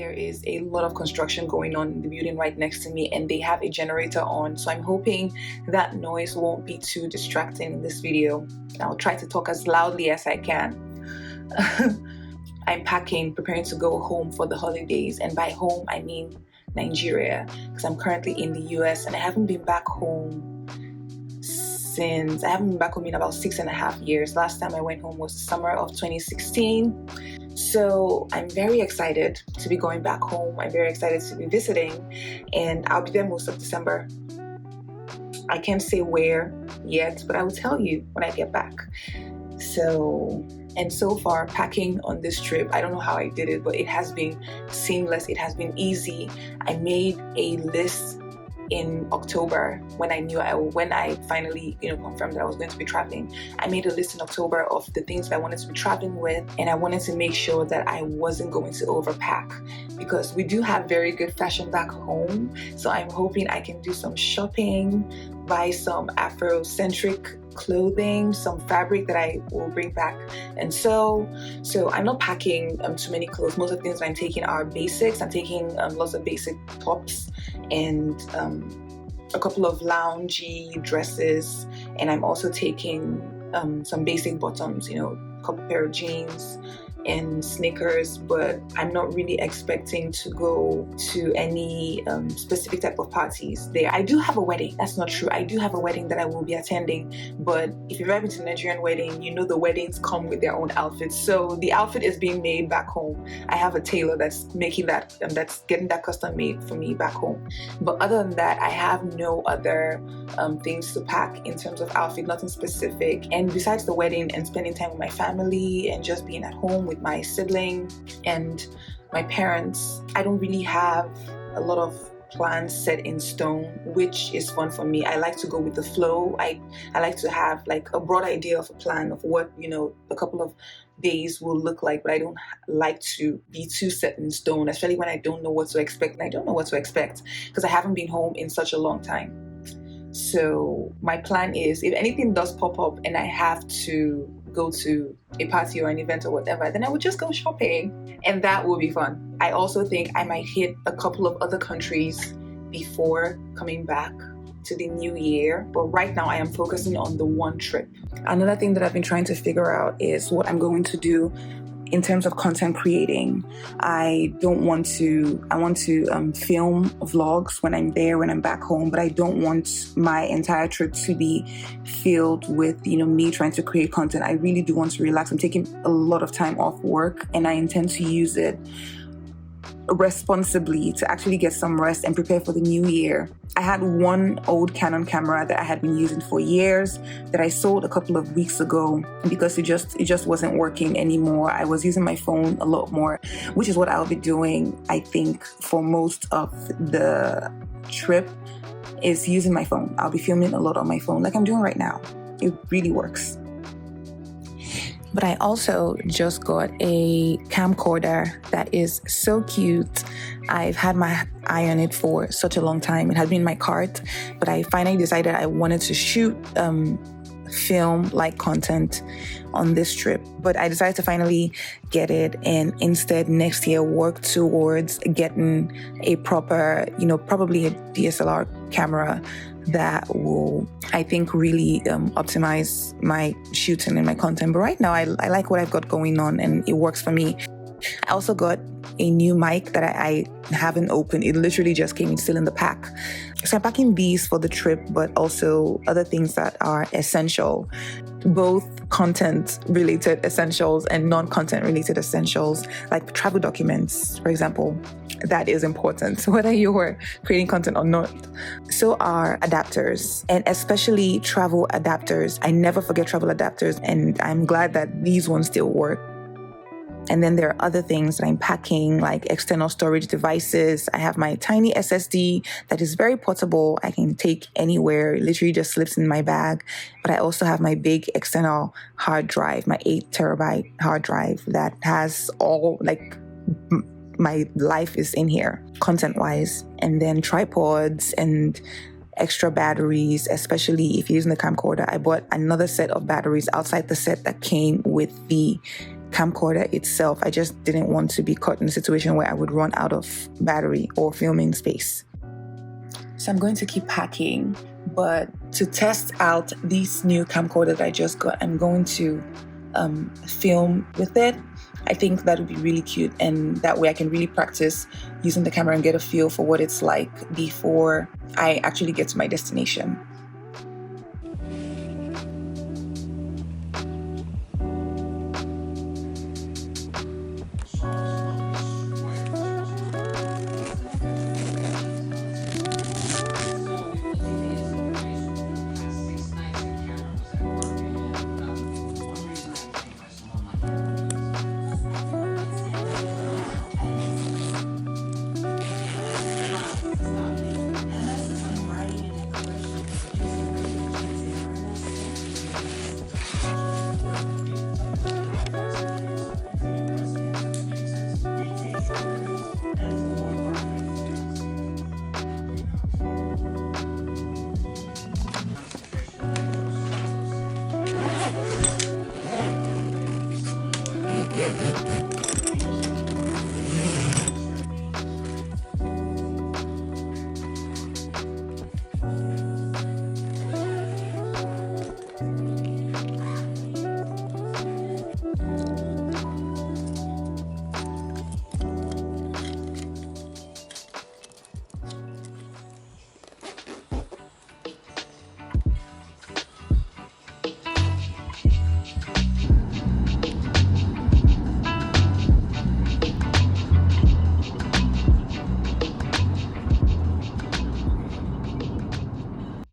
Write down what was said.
there is a lot of construction going on in the building right next to me, and they have a generator on, so I'm hoping that noise won't be too distracting in this video. I'll try to talk as loudly as I can. I'm packing, preparing to go home for the holidays, and by home I mean Nigeria, because I'm currently in the US and I haven't been back home in about 6.5 years. Last time I went home was the summer of 2016. So I'm very excited to be going back home. I'm very excited to be visiting, and I'll be there most of December. I can't say where yet, but I will tell you when I get back. So far, packing on this trip, I don't know how I did it, but it has been seamless. It has been easy. I made a list in October when I finally confirmed that I was going to be traveling. I made a list in October of the things that I wanted to be traveling with, and I wanted to make sure that I wasn't going to overpack, because we do have very good fashion back home. So I'm hoping I can do some shopping, buy some Afrocentric clothing, some fabric that I will bring back. And so I'm not packing too many clothes. Most of the things that I'm taking are basics. I'm taking lots of basic tops and a couple of loungy dresses, and I'm also taking some basic bottoms, a couple pair of jeans and sneakers, but I'm not really expecting to go to any specific type of parties there. I do have a wedding. That's not true. I do have a wedding that I will be attending, but if you've ever been to a Nigerian wedding, the weddings come with their own outfits. So the outfit is being made back home. I have a tailor that's making that, that's getting that custom made for me back home. But other than that, I have no other things to pack in terms of outfit, nothing specific. And besides the wedding and spending time with my family and just being at home with my sibling and my parents, I don't really have a lot of plans set in stone, which is fun for me. I like to go with the flow. I like to have like a broad idea of a plan of what a couple of days will look like, but I don't like to be too set in stone, especially when I don't know what to expect. And I don't know what to expect because I haven't been home in such a long time. So my plan is, if anything does pop up and I have to go to a party or an event or whatever, then I would just go shopping, and that will be fun. I also think I might hit a couple of other countries before coming back to the new year, but right now I am focusing on the one trip. Another thing that I've been trying to figure out is what I'm going to do in terms of content creating. I want to film vlogs when I'm there, when I'm back home, but I don't want my entire trip to be filled with, me trying to create content. I really do want to relax. I'm taking a lot of time off work, and I intend to use it responsibly to actually get some rest and prepare for the new year. I had one old Canon camera that I had been using for years that I sold a couple of weeks ago because it just wasn't working anymore. I was using my phone a lot more, which is what I'll be doing, I think, for most of the trip, is using my phone. I'll be filming a lot on my phone like I'm doing right now. It really works. But I also just got a camcorder that is so cute. I've had my eye on it for such a long time. It had been in my cart, but I finally decided I wanted to shoot film-like content on this trip. But I decided to finally get it, and instead next year work towards getting a proper, probably a DSLR camera that will, I think, really optimize my shooting and my content. But right now, I like what I've got going on, and it works for me. I also got a new mic that I haven't opened. It literally just came in, still in the pack. So I'm packing these for the trip, but also other things that are essential, both content-related essentials and non-content-related essentials, like travel documents, for example. That is important, whether you're creating content or not. So are adapters, and especially travel adapters. I never forget travel adapters, and I'm glad that these ones still work. And then there are other things that I'm packing, like external storage devices. I have my tiny SSD that is very portable. I can take anywhere. It literally just slips in my bag. But I also have my big external hard drive, my 8 terabyte hard drive that has all, my life is in here, content-wise. And then tripods and extra batteries, especially if you're using the camcorder. I bought another set of batteries outside the set that came with the camcorder itself. I just didn't want to be caught in a situation where I would run out of battery or filming space. So I'm going to keep packing, but to test out this new camcorder that I just got, I'm going to film with it. I think that would be really cute, and that way I can really practice using the camera and get a feel for what it's like before I actually get to my destination.